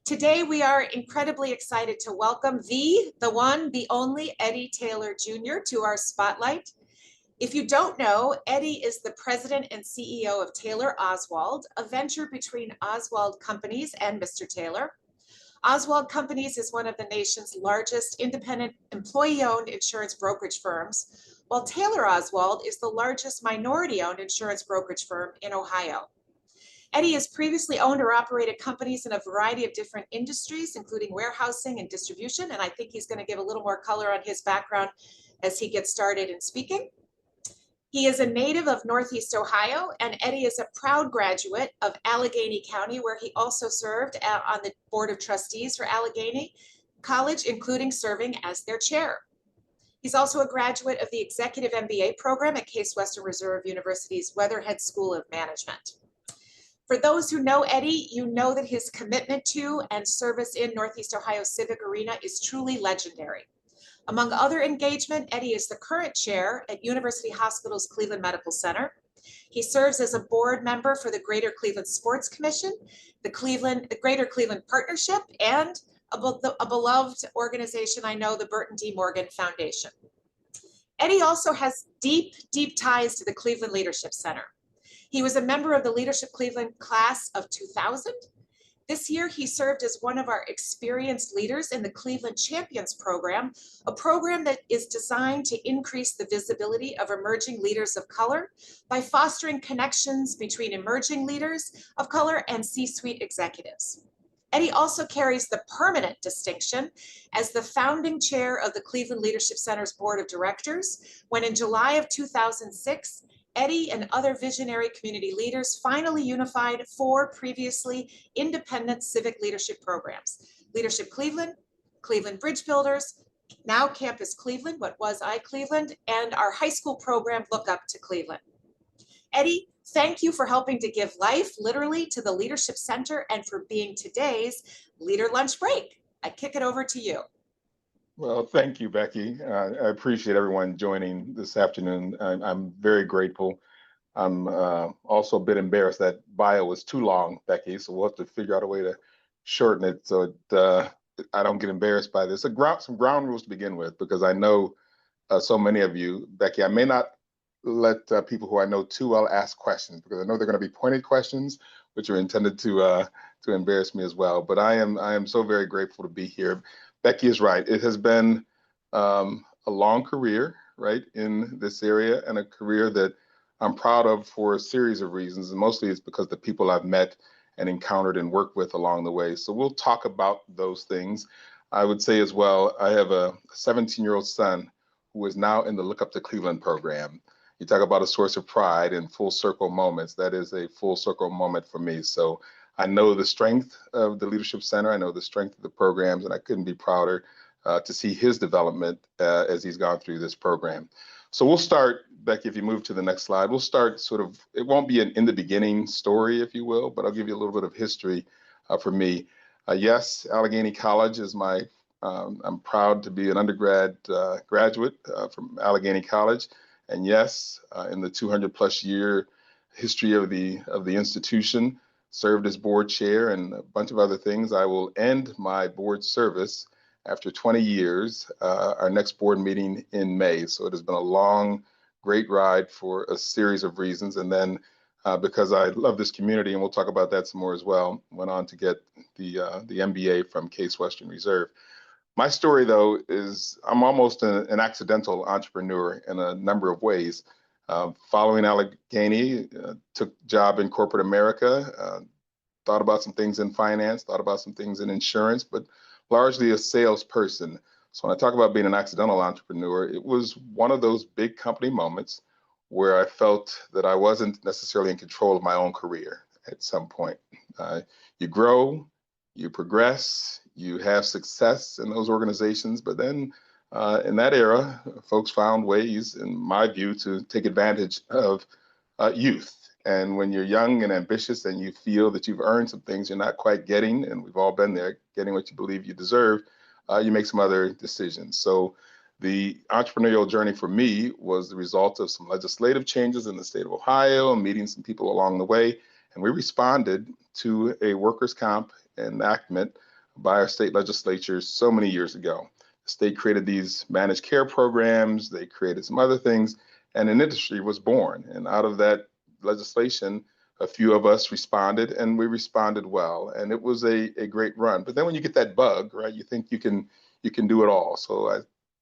Today, we are incredibly excited to welcome the one, the only Eddie Taylor Jr. to our spotlight. If you don't know, Eddie is the president and CEO of Taylor Oswald, a venture between Oswald Companies and Mr. Taylor. Oswald Companies is one of the nation's largest independent employee-owned insurance brokerage firms, while Taylor Oswald is the largest minority-owned insurance brokerage firm in Ohio. Eddie has previously owned or operated companies in a variety of different industries, including warehousing and distribution, and I think he's going to give a little more color on his background as he gets started in speaking. He is a native of Northeast Ohio, and Eddie is a proud graduate of Allegheny County, where he also served on the Board of Trustees for Allegheny College, including serving as their chair. He's also a graduate of the Executive MBA program at Case Western Reserve University's Weatherhead School of Management. For those who know Eddie, you know that his commitment to and service in Northeast Ohio Civic Arena is truly legendary. Among other engagement, Eddie is the current chair at University Hospitals Cleveland Medical Center. He serves as a board member for the Greater Cleveland Sports Commission, the Greater Cleveland Partnership, and a beloved organization I know, the Burton D. Morgan Foundation. Eddie also has deep ties to the Cleveland Leadership Center. He was a member of the Leadership Cleveland class of 2000. This year, he served as one of our experienced leaders in the Cleveland Champions program, a program that is designed to increase the visibility of emerging leaders of color by fostering connections between emerging leaders of color and C-suite executives. Eddie also carries the permanent distinction as the founding chair of the Cleveland Leadership Center's Board of Directors, when in July of 2006, Eddie and other visionary community leaders finally unified 4 previously independent civic leadership programs: Leadership Cleveland, Cleveland Bridge Builders, now Campus Cleveland, what was iCleveland, and our high school program, Look Up to Cleveland. Eddie, thank you for helping to give life, literally, to the Leadership Center and for being today's Leader Lunch Break. I kick it over to you. Well, thank you, Becky. I appreciate everyone joining this afternoon. I'm very grateful. I'm also a bit embarrassed that bio was too long, Becky, so we'll have to figure out a way to shorten it so I don't get embarrassed by this. Some ground rules to begin with, because I know so many of you, Becky, I may not let people who I know too well ask questions, because I know they're going to be pointed questions, which are intended to embarrass me as well. But I am so very grateful to be here. Becky is right. It has been a long career, right, in this area, and a career that I'm proud of for a series of reasons. And mostly it's because the people I've met and encountered and worked with along the way. So we'll talk about those things. I would say as well, I have a 17-year-old son who is now in the Look Up to Cleveland program. You talk about a source of pride and full circle moments. That is a full circle moment for me. So I know the strength of the Leadership Center. I know the strength of the programs, and I couldn't be prouder to see his development as he's gone through this program. So we'll start, Becky, if you move to the next slide, we'll start sort of, it won't be an in the beginning story, if you will, but I'll give you a little bit of history for me. Yes, Allegheny College is I'm proud to be an undergrad graduate from Allegheny College. And yes, in the 200+ year history of the institution, served as board chair and a bunch of other things. I will end my board service after 20 years, our next board meeting in May. So it has been a long, great ride for a series of reasons. And then because I love this community, and we'll talk about that some more as well, went on to get the MBA from Case Western Reserve. My story, though, is I'm almost an accidental entrepreneur in a number of ways. Following Allegheny, took job in corporate America, thought about some things in finance, thought about some things in insurance, but largely a salesperson. So when I talk about being an accidental entrepreneur, it was one of those big company moments where I felt that I wasn't necessarily in control of my own career at some point. You grow, you progress, you have success in those organizations, but then in that era, folks found ways, in my view, to take advantage of youth. And when you're young and ambitious and you feel that you've earned some things you're not quite getting, and we've all been there, getting what you believe you deserve, you make some other decisions. So the entrepreneurial journey for me was the result of some legislative changes in the state of Ohio, meeting some people along the way. And we responded to a workers' comp enactment by our state legislature so many years ago. The state created these managed care programs, they created some other things, and an industry was born. And out of that legislation, a few of us responded, and we responded well. And it was a great run. But then when you get that bug, right, you think you can do it all. So I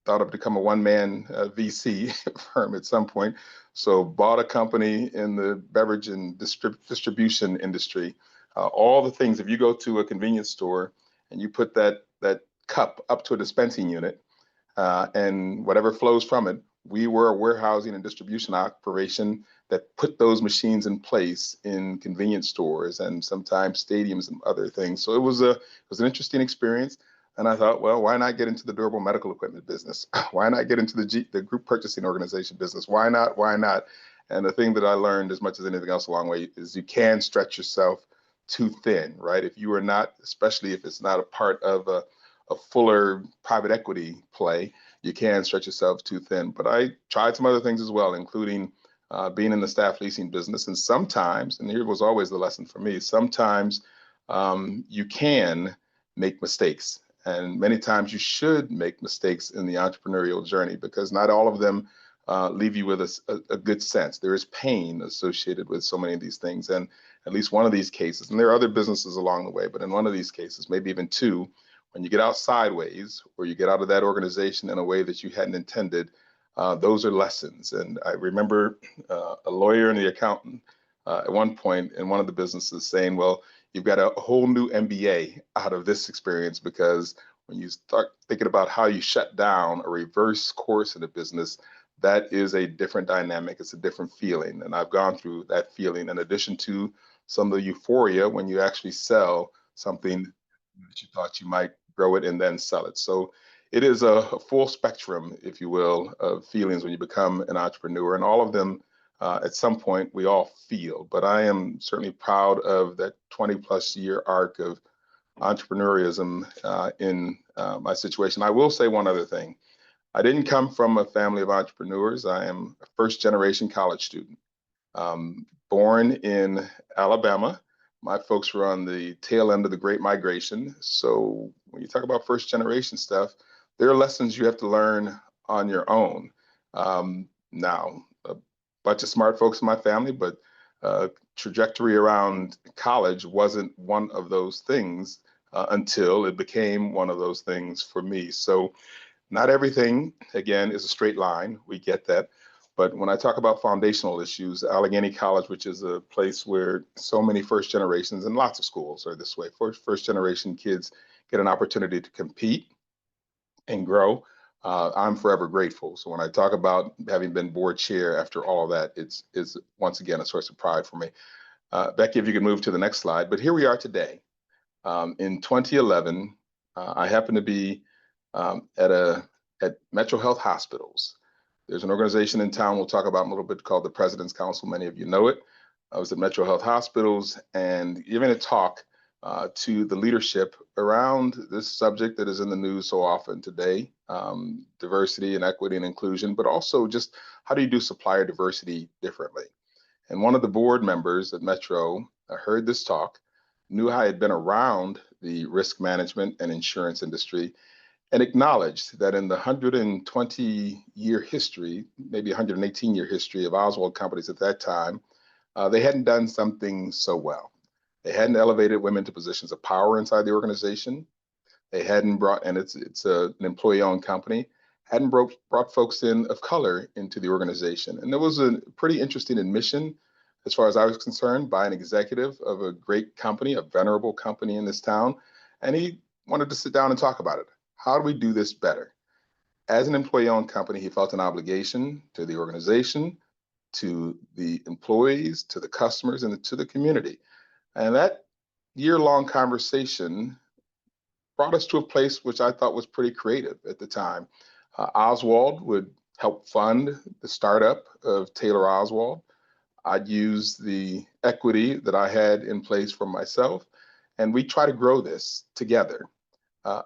thought I'd become a one-man VC firm at some point. So bought a company in the beverage and distribution industry. All the things, if you go to a convenience store and you put that cup up to a dispensing unit, and whatever flows from it, we were a warehousing and distribution operation that put those machines in place in convenience stores and sometimes stadiums and other things. So it was an interesting experience. And I thought, well, why not get into the durable medical equipment business? Why not get into the group purchasing organization business? Why not? Why not? And the thing that I learned as much as anything else along the way is you can stretch yourself too thin, right? If you are not, especially if it's not a part of a fuller private equity play, you can stretch yourself too thin. But I tried some other things as well, including being in the staff leasing business. And sometimes, and here was always the lesson for me, sometimes you can make mistakes. And many times you should make mistakes in the entrepreneurial journey because not all of them leave you with a good sense. There is pain associated with so many of these things. And at least one of these cases, and there are other businesses along the way, but in one of these cases, maybe even two, when you get out sideways or you get out of that organization in a way that you hadn't intended, those are lessons. And I remember a lawyer and the accountant at one point in one of the businesses saying, well, you've got a whole new MBA out of this experience because when you start thinking about how you shut down a reverse course in a business, that is a different dynamic. It's a different feeling. And I've gone through that feeling in addition to some of the euphoria when you actually sell something that you thought you might grow it and then sell it. So it is a full spectrum, if you will, of feelings when you become an entrepreneur, and all of them at some point we all feel. But I am certainly proud of that 20+ year arc of entrepreneurism in my situation. I will say one other thing. I didn't come from a family of entrepreneurs. I am a first generation college student. Born in Alabama. My folks were on the tail end of the Great Migration. So when you talk about first generation stuff, there are lessons you have to learn on your own. Now, a bunch of smart folks in my family, but trajectory around college wasn't one of those things until it became one of those things for me. So not everything, again, is a straight line. We get that. But when I talk about foundational issues, Allegheny College, which is a place where so many first generations and lots of schools are this way, first generation kids get an opportunity to compete and grow. I'm forever grateful. So when I talk about having been board chair after all of that, it's once again a source of pride for me. Becky, if you could move to the next slide. But here we are today. In 2011, I happened to be at Metro Health Hospitals. There's an organization in town we'll talk about in a little bit called the President's Council. Many of you know it. I was at Metro Health Hospitals and giving a talk to the leadership around this subject that is in the news so often today, diversity and equity and inclusion, but also just how do you do supplier diversity differently? And one of the board members at Metro heard this talk, knew I had been around the risk management and insurance industry, and acknowledged that in the 120-year history, maybe 118-year history of Oswald companies at that time, they hadn't done something so well. They hadn't elevated women to positions of power inside the organization. They hadn't brought, and it's an employee-owned company, hadn't brought folks in of color into the organization. And there was a pretty interesting admission, as far as I was concerned, by an executive of a great company, a venerable company in this town. And he wanted to sit down and talk about it. How do we do this better? As an employee-owned company, he felt an obligation to the organization, to the employees, to the customers, and to the community. And that year-long conversation brought us to a place which I thought was pretty creative at the time. Oswald would help fund the startup of Taylor Oswald. I'd use the equity that I had in place for myself, and we try to grow this together.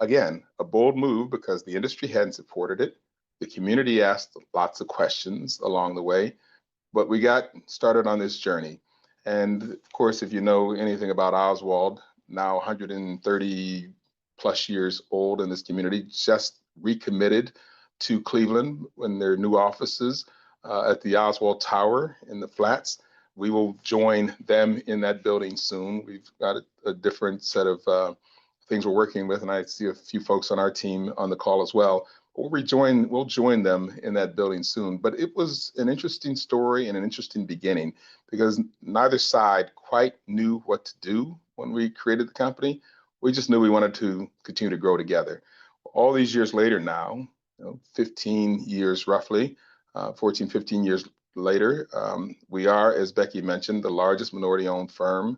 Again, a bold move because the industry hadn't supported it. The community asked lots of questions along the way, but we got started on this journey. And of course, if you know anything about Oswald, now 130+ plus years old in this community, just recommitted to Cleveland in their new offices at the Oswald Tower in the Flats. We will join them in that building soon. We've got a different set of things we're working with, and I see a few folks on our team on the call as well. We'll join them in that building soon. But it was an interesting story and an interesting beginning because neither side quite knew what to do when we created the company. We just knew we wanted to continue to grow together. All these years later now, 15 years roughly, 14, 15 years later, we are, as Becky mentioned, the largest minority-owned firm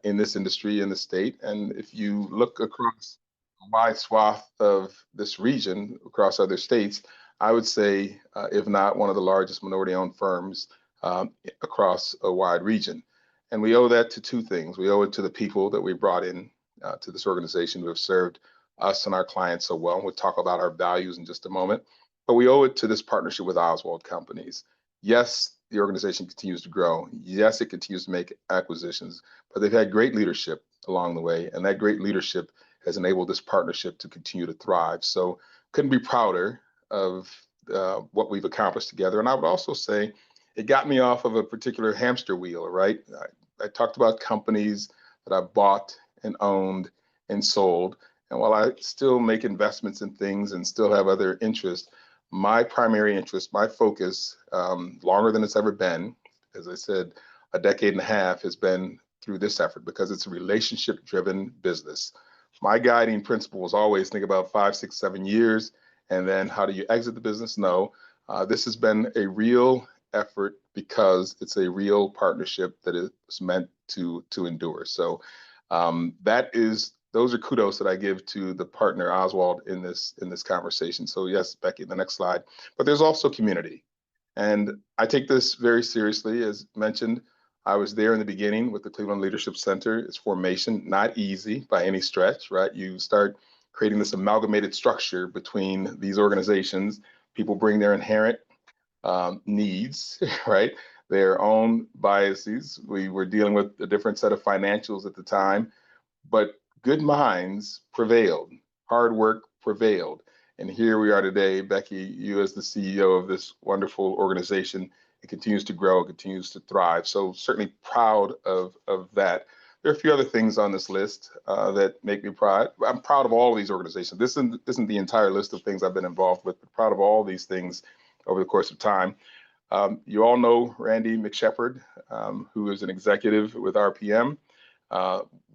in this industry in the state. And if you look across a wide swath of this region, across other states, I would say, if not one of the largest minority-owned firms across a wide region. And we owe that to two things. We owe it to the people that we brought in to this organization who have served us and our clients so well. We'll talk about our values in just a moment. But we owe it to this partnership with Oswald Companies. Yes, the organization continues to grow. Yes, it continues to make acquisitions, but they've had great leadership along the way, and that great leadership has enabled this partnership to continue to thrive. So couldn't be prouder of what we've accomplished together. And I would also say it got me off of a particular hamster wheel, right? I talked about companies that I bought and owned and sold. And while I still make investments in things and still have other interests, my primary interest, my focus, longer than it's ever been, as I said, a decade and a half, has been through this effort because it's a relationship-driven business. My guiding principle was always think about 5, 6, 7 years, and then how do you exit the business? No, this has been a real effort because it's a real partnership that is meant to endure. So those are kudos that I give to the partner Oswald in this conversation. So yes, Becky, the next slide. But there's also community. And I take this very seriously. As mentioned, I was there in the beginning with the Cleveland Leadership Center. Its formation, not easy by any stretch, right? You start creating this amalgamated structure between these organizations. People bring their inherent needs, right? Their own biases. We were dealing with a different set of financials at the time, but good minds prevailed, hard work prevailed. And here we are today, Becky, you as the CEO of this wonderful organization. It continues to grow, it continues to thrive. So certainly proud of that. There are a few other things on this list that make me proud. I'm proud of all of these organizations. This isn't the entire list of things I've been involved with, but proud of all these things over the course of time. You all know Randy McShepard, who is an executive with RPM.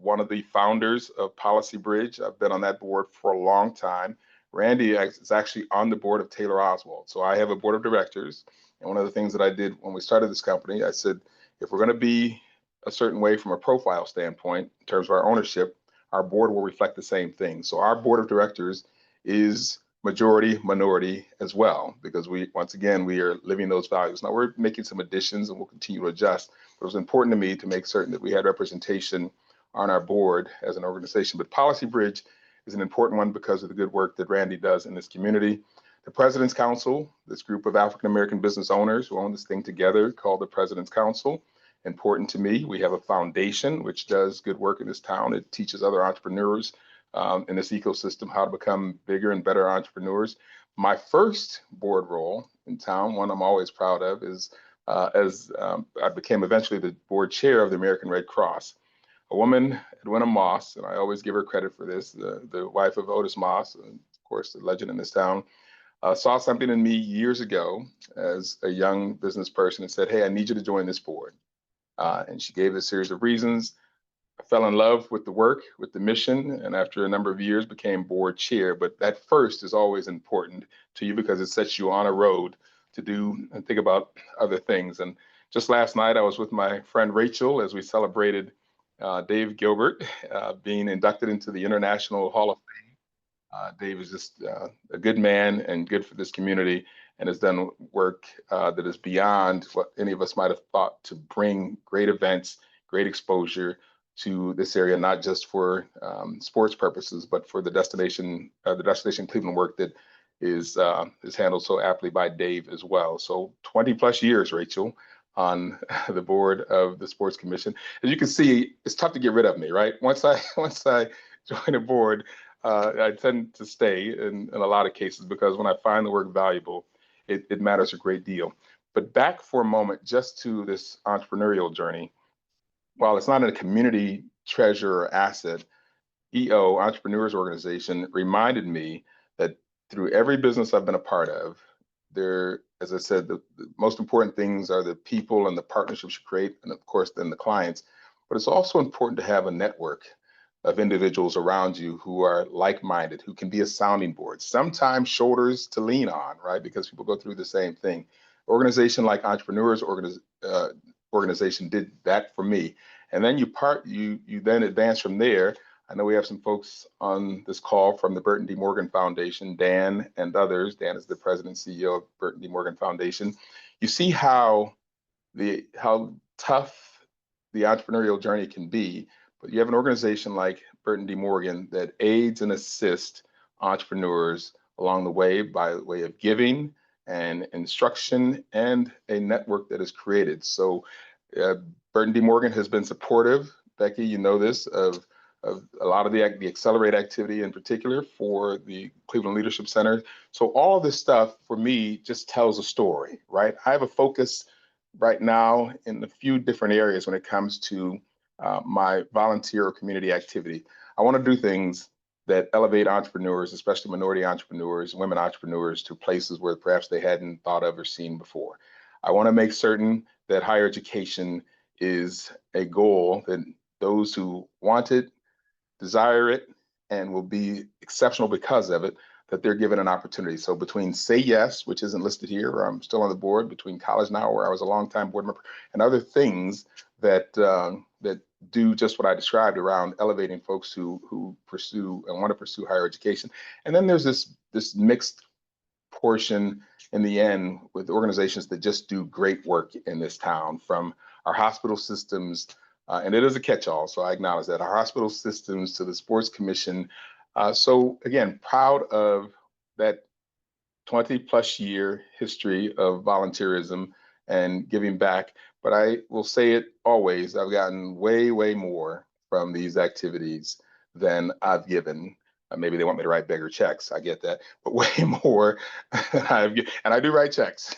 One of the founders of Policy Bridge. I've been on that board for a long time. Randy is actually on the board of Taylor Oswald. So I have a board of directors. And one of the things that I did when we started this company, I said, if we're going to be a certain way from a profile standpoint, in terms of our ownership, our board will reflect the same thing. So our board of directors is majority minority as well, because once again, we are living those values. Now we're making some additions and we'll continue to adjust, but it was important to me to make certain that we had representation on our board as an organization. But Policy Bridge is an important one because of the good work that Randy does in this community. The President's Council, this group of African-American business owners who own this thing together called the President's Council, important to me. We have a foundation which does good work in this town. It teaches other entrepreneurs in this ecosystem how to become bigger and better entrepreneurs. My first board role in town, one I'm always proud of, is as I became eventually the board chair of the American Red Cross. A woman, Edwina Moss, and I always give her credit for this, the wife of Otis Moss, and of course, the legend in this town, saw something in me years ago as a young business person and said, hey, I need you to join this board. And she gave a series of reasons. I fell in love with the work, with the mission, and after a number of years became board chair. But that first is always important to you because it sets you on a road to do and think about other things. And just last night, I was with my friend Rachel as we celebrated Dave Gilbert being inducted into the International Hall of Fame. Dave is just a good man and good for this community and has done work that is beyond what any of us might have thought to bring great events, great exposure to this area, not just for sports purposes, but for the destination Cleveland work that is handled so aptly by Dave as well. So 20 plus years, Rachel, on the board of the Sports Commission. As you can see, it's tough to get rid of me, right? Once I join a board, I tend to stay in a lot of cases because when I find the work valuable, it matters a great deal. But back for a moment, just to this entrepreneurial journey, while it's not a community treasure or asset, EO, Entrepreneurs Organization, reminded me that through every business I've been a part of, there, as I said, the most important things are the people and the partnerships you create, and of course, then the clients. But it's also important to have a network of individuals around you who are like-minded, who can be a sounding board, sometimes shoulders to lean on, right? Because people go through the same thing. Organization like Organization did that for me. And then you then advance from there. I know we have some folks on this call from the Burton D. Morgan Foundation, Dan and others. Dan is the president and CEO of Burton D. Morgan Foundation. You see how tough the entrepreneurial journey can be, but you have an organization like Burton D. Morgan that aids and assists entrepreneurs along the way by way of giving and instruction and a network that is created. So uh, Burton D. Morgan has been supportive, Becky, you know this, of a lot of the Accelerate activity in particular for the Cleveland Leadership Center. So all of this stuff for me just tells a story, right? I have a focus right now in a few different areas when it comes to my volunteer or community activity. I want to do things that elevate entrepreneurs, especially minority entrepreneurs, women entrepreneurs, to places where perhaps they hadn't thought of or seen before. I want to make certain that higher education is a goal that those who want it, desire it, and will be exceptional because of it, that they're given an opportunity. So between Say Yes, which isn't listed here, or I'm still on the board, between College Now, where I was a longtime board member, and other things that that do just what I described around elevating folks who pursue and want to pursue higher education. And then there's this mixed portion in the end with organizations that just do great work in this town, from our hospital systems, and it is a catch-all, so I acknowledge that, our hospital systems to the sports commission. So again, proud of that 20 plus year history of volunteerism and giving back. But I will say it always, I've gotten way, way more from these activities than I've given. Maybe they want me to write bigger checks. I get that, but way more than and I do write checks.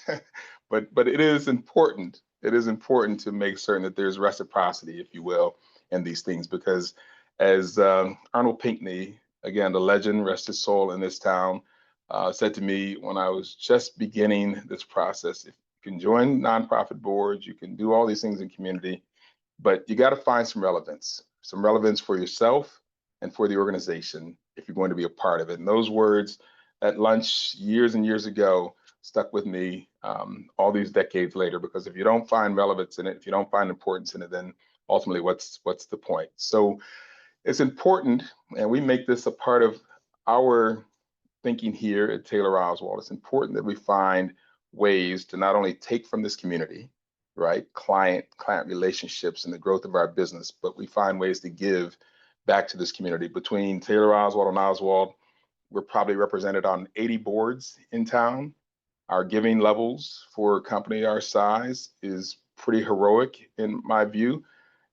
But it is important. It is important to make certain that there's reciprocity, if you will, in these things, because as Arnold Pinckney, again, the legend, rest his soul in this town, said to me when I was just beginning this process, if you can join nonprofit boards, you can do all these things in community, but you got to find some relevance for yourself and for the organization if you're going to be a part of it. And those words at lunch years and years ago stuck with me all these decades later, because if you don't find relevance in it, if you don't find importance in it, then ultimately what's the point? So it's important, and we make this a part of our thinking here at Taylor Oswald. It's important that we find ways to not only take from this community, right, client relationships and the growth of our business, but we find ways to give back to this community. Between Taylor Oswald and Oswald, we're probably represented on 80 boards in town. Our giving levels for a company our size is pretty heroic in my view.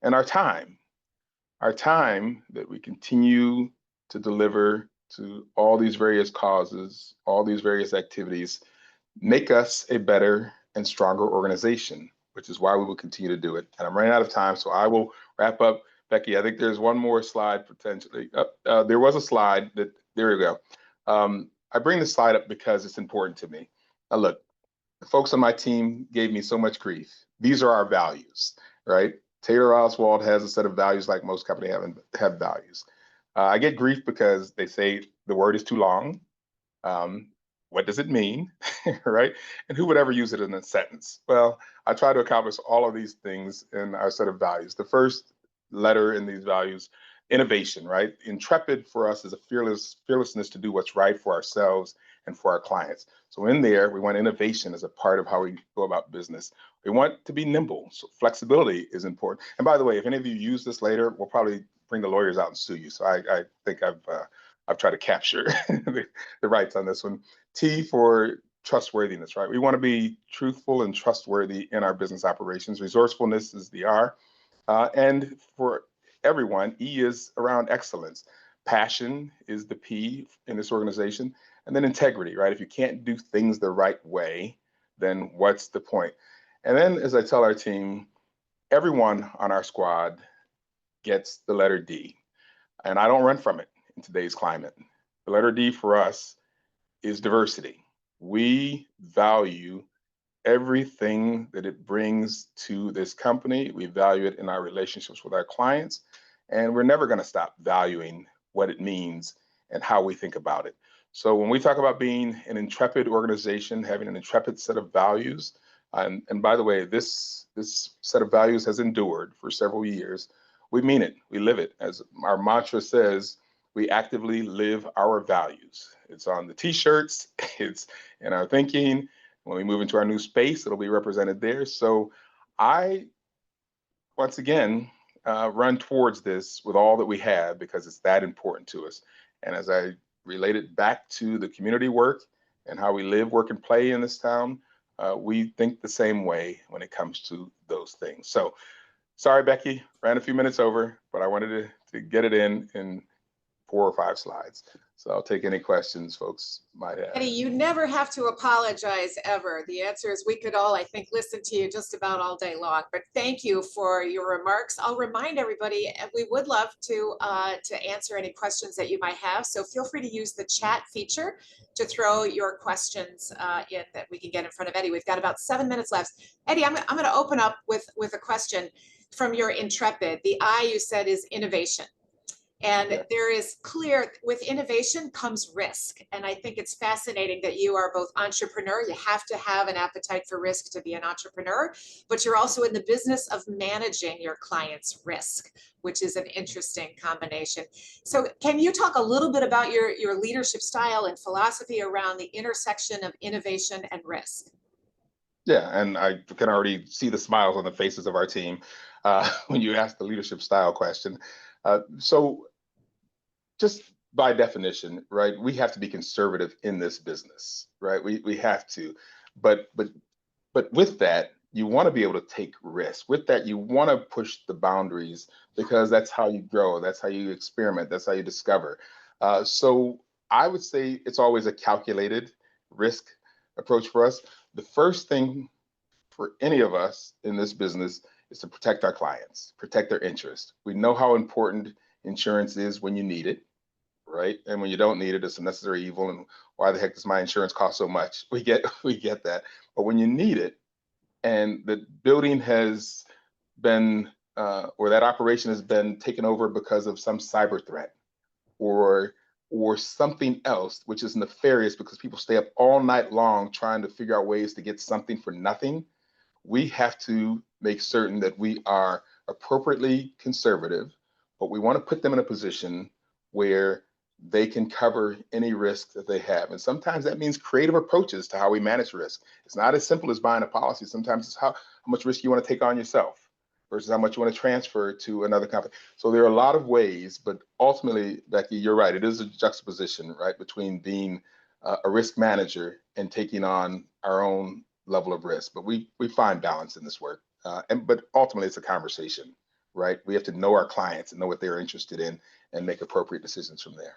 And our time that we continue to deliver to all these various causes, all these various activities, make us a better and stronger organization, which is why we will continue to do it. And I'm running out of time, so I will wrap up. Becky, I think there's one more slide potentially. There was a slide there we go. I bring this slide up because it's important to me. Now look, the folks on my team gave me so much grief. These are our values, right? Taylor Oswald has a set of values like most companies have values. I get grief because they say the word is too long. What does it mean, right? And who would ever use it in a sentence? Well, I try to accomplish all of these things in our set of values. The first letter in these values, innovation, right? Intrepid for us is a fearlessness to do what's right for ourselves and for our clients. So in there, we want innovation as a part of how we go about business. We want to be nimble, so flexibility is important. And by the way, if any of you use this later, we'll probably bring the lawyers out and sue you. So I think I've tried to capture the rights on this one. T for trustworthiness, right? We want to be truthful and trustworthy in our business operations. Resourcefulness is the R. And for everyone, E is around excellence. Passion is the P in this organization. And then integrity, right? If you can't do things the right way, then what's the point? And then, as I tell our team, everyone on our squad gets the letter D. And I don't run from it in today's climate. The letter D for us is diversity. We value everything that it brings to this company. We value it in our relationships with our clients, and we're never going to stop valuing what it means and how we think about it. So when we talk about being an intrepid organization, having an intrepid set of values, and by the way, this set of values has endured for several years. We mean it. We live it. As our mantra says, we actively live our values. It's on the t-shirts, it's in our thinking. When we move into our new space, it'll be represented there. So I, once again, run towards this with all that we have because it's that important to us. And as I relate it back to the community work and how we live, work, and play in this town, we think the same way when it comes to those things. So sorry, Becky, ran a few minutes over, but I wanted to get it in 4 or 5 slides. So I'll take any questions folks might have. Eddie, you never have to apologize ever. The answer is we could all, I think, listen to you just about all day long. But thank you for your remarks. I'll remind everybody, we would love to answer any questions that you might have. So feel free to use the chat feature to throw your questions in that we can get in front of Eddie. We've got about 7 minutes left. Eddie, I'm going to open up with a question from your intrepid. The I you said is innovation. And there is clear, with innovation comes risk. And I think it's fascinating that you are both entrepreneur. You have to have an appetite for risk to be an entrepreneur, but you're also in the business of managing your client's risk, which is an interesting combination. So can you talk a little bit about your leadership style and philosophy around the intersection of innovation and risk? Yeah, and I can already see the smiles on the faces of our team when you ask the leadership style question. So just by definition, right, we have to be conservative in this business, right? We have to, but with that, you want to be able to take risks. With that, you want to push the boundaries because that's how you grow, that's how you experiment, that's how you discover. So I would say it's always a calculated risk approach for us. The first thing for any of us in this business is to protect our clients, protect their interest. We know how important insurance is when you need it, right? And when you don't need it, it's a necessary evil. And why the heck does my insurance cost so much? We get that. But when you need it, and the building has been, or that operation has been taken over because of some cyber threat, or something else, which is nefarious because people stay up all night long trying to figure out ways to get something for nothing, we have to make certain that we are appropriately conservative, but we want to put them in a position where they can cover any risk that they have. And sometimes that means creative approaches to how we manage risk. It's not as simple as buying a policy. Sometimes it's how much risk you want to take on yourself versus how much you want to transfer to another company. So there are a lot of ways, but ultimately, Becky, you're right. It is a juxtaposition, right, between being a risk manager and taking on our own level of risk. But we find balance in this work. But ultimately, it's a conversation, right? We have to know our clients and know what they're interested in and make appropriate decisions from there.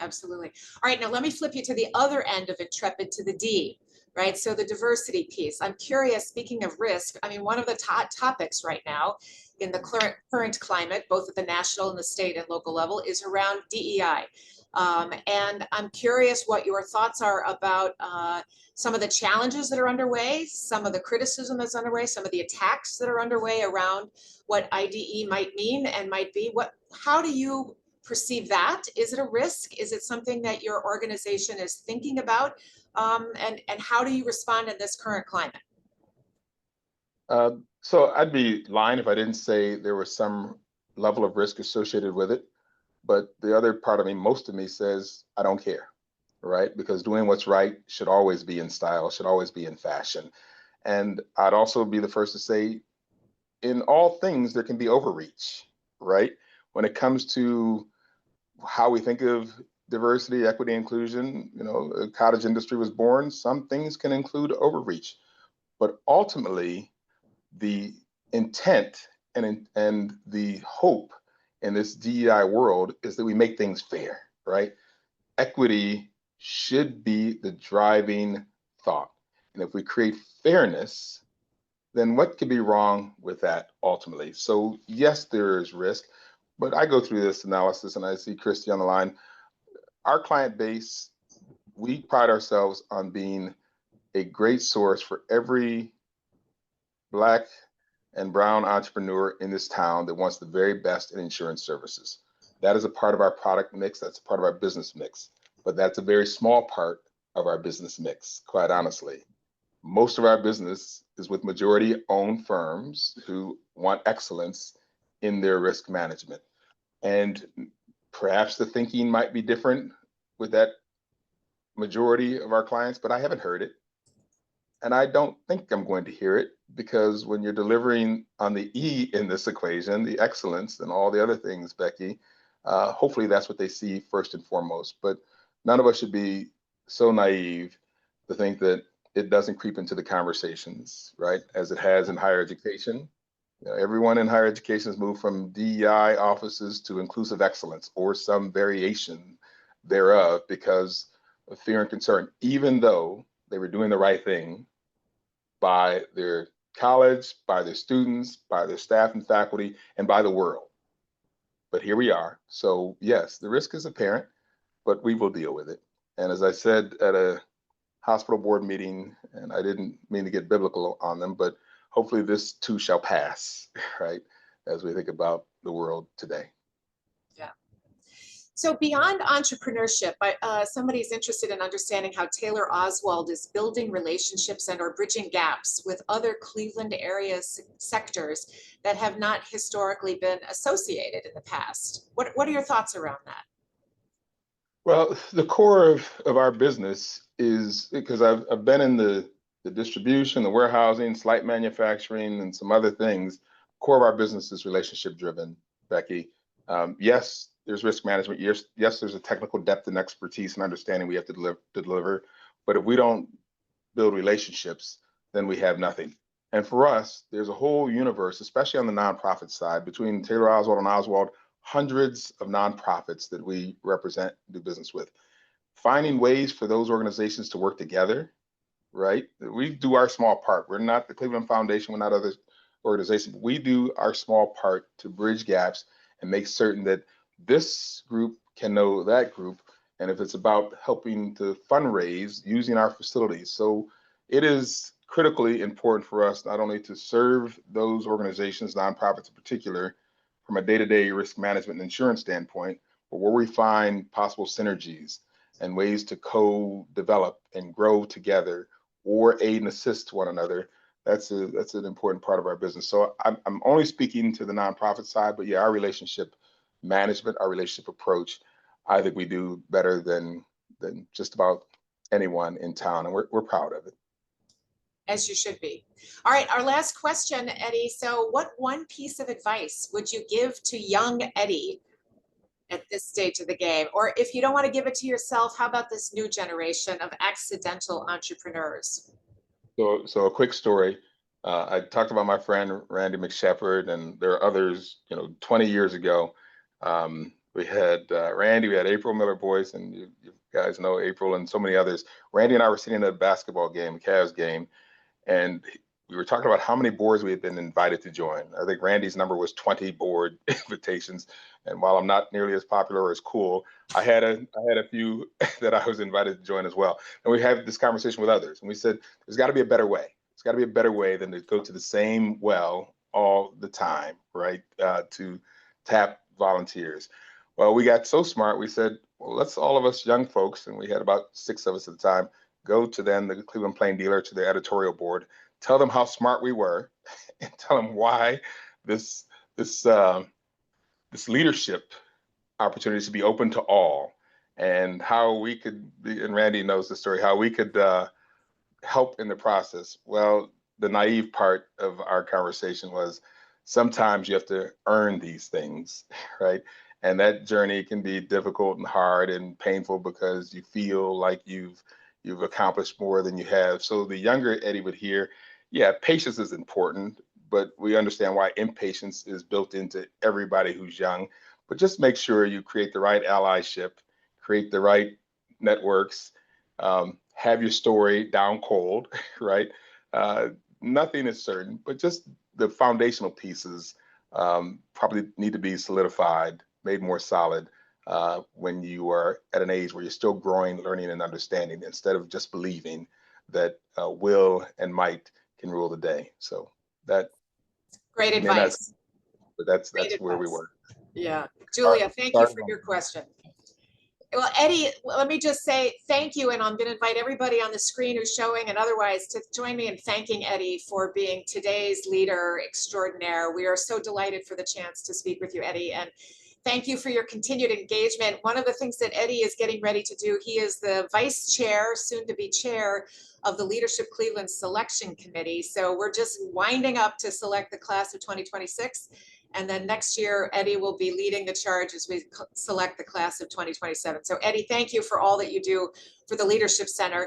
Absolutely. All right, now let me flip you to the other end of intrepid, to the D, right? So the diversity piece. I'm curious, speaking of risk, I mean, one of the topics right now in the current climate, both at the national and the state and local level, is around DEI. And I'm curious what your thoughts are about some of the challenges that are underway, some of the criticism that's underway, some of the attacks that are underway around what IDE might mean and might be. How do you perceive that? Is it a risk? Is it something that your organization is thinking about? And how do you respond in this current climate? So I'd be lying if I didn't say there was some level of risk associated with it. But the other part of me, most of me says, I don't care, right? Because doing what's right should always be in style, should always be in fashion. And I'd also be the first to say, in all things, there can be overreach, right? When it comes to how we think of diversity, equity, inclusion, the cottage industry was born. Some things can include overreach, but ultimately the intent and the hope in this DEI world is that we make things fair, right? Equity should be the driving thought. And if we create fairness, then what could be wrong with that ultimately? So yes, there is risk, but I go through this analysis and I see Christy on the line. Our client base, we pride ourselves on being a great source for every Black and brown entrepreneur in this town that wants the very best in insurance services. That is a part of our product mix. That's a part of our business mix, but that's a very small part of our business mix, quite honestly. Most of our business is with majority owned firms who want excellence in their risk management. And perhaps the thinking might be different with that majority of our clients, but I haven't heard it. And I don't think I'm going to hear it, because when you're delivering on the E in this equation, the excellence and all the other things, Becky, hopefully that's what they see first and foremost. But none of us should be so naive to think that it doesn't creep into the conversations, right? As it has in higher education. You know, everyone in higher education has moved from DEI offices to inclusive excellence or some variation thereof because of fear and concern, even though they were doing the right thing by their college, by their students, by their staff and faculty, and by the world. But here we are. So yes, the risk is apparent, but we will deal with it. And as I said at a hospital board meeting, and I didn't mean to get biblical on them, but hopefully this too shall pass, right? As we think about the world today. Yeah. So beyond entrepreneurship, somebody's interested in understanding how Taylor Oswald is building relationships and or bridging gaps with other Cleveland area sectors that have not historically been associated in the past. What are your thoughts around that? Well, the core of our business is, because I've been in the distribution, the warehousing, slight manufacturing, and some other things. Core of our business is relationship driven, Becky. Yes, there's risk management. Yes, there's a technical depth and expertise and understanding we have to deliver. But if we don't build relationships, then we have nothing. And for us, there's a whole universe, especially on the nonprofit side, between Taylor Oswald and Oswald, hundreds of nonprofits that we represent, do business with. Finding ways for those organizations to work together, right? We do our small part. We're not the Cleveland Foundation, we're not other organizations, but we do our small part to bridge gaps and make certain that this group can know that group. And if it's about helping to fundraise using our facilities. So it is critically important for us not only to serve those organizations, nonprofits in particular, from a day-to-day risk management and insurance standpoint, but where we find possible synergies and ways to co-develop and grow together or aid and assist one another. That's an important part of our business. So I'm only speaking to the nonprofit side, but yeah, our relationship management, our relationship approach, I think we do better than just about anyone in town, and we're proud of it. As you should be. All right, our last question, Eddie. So what one piece of advice would you give to young Eddie at this stage of the game? Or if you don't want to give it to yourself, how about this new generation of accidental entrepreneurs? So a quick story. I talked about my friend Randy McShepard, and there are others. 20 years ago, we had Randy, we had April Miller Boyce, and you guys know April and so many others. Randy and I were sitting at a basketball game, a Cavs game, and we were talking about how many boards we had been invited to join. I think Randy's number was 20 board invitations. And while I'm not nearly as popular or as cool, I had a few that I was invited to join as well. And we had this conversation with others, and we said, there's got to be a better way. There's got to be a better way than to go to the same well all the time, right? To tap volunteers. Well, we got so smart, we said, well, let's all of us young folks, and we had about 6 of us at the time, go to then the Cleveland Plain Dealer, to the editorial board, tell them how smart we were, and tell them why this leadership opportunity should be open to all, and how we could be, and Randy knows the story, how we could help in the process. Well, the naive part of our conversation was sometimes you have to earn these things, right? And that journey can be difficult and hard and painful because you feel like you've accomplished more than you have. So the younger Eddie would hear, yeah, patience is important, but we understand why impatience is built into everybody who's young. but just make sure you create the right allyship, create the right networks, have your story down cold, right? Nothing is certain, but just the foundational pieces probably need to be solidified, made more solid when you are at an age where you're still growing, learning, and understanding, instead of just believing that will and might can rule the day. So that Great may not, advice. but Great that's where we advice. were. Yeah. Start, Julia, thank you start for your question. Well, Eddie, let me just say thank you. And I'm going to invite everybody on the screen who's showing and otherwise to join me in thanking Eddie for being today's leader extraordinaire. We are so delighted for the chance to speak with you, Eddie. And thank you for your continued engagement. One of the things that Eddie is getting ready to do, he is the vice chair, soon to be chair of the Leadership Cleveland Selection Committee. So we're just winding up to select the class of 2026. And then next year, Eddie will be leading the charge as we select the class of 2027. So Eddie, thank you for all that you do for the Leadership Center.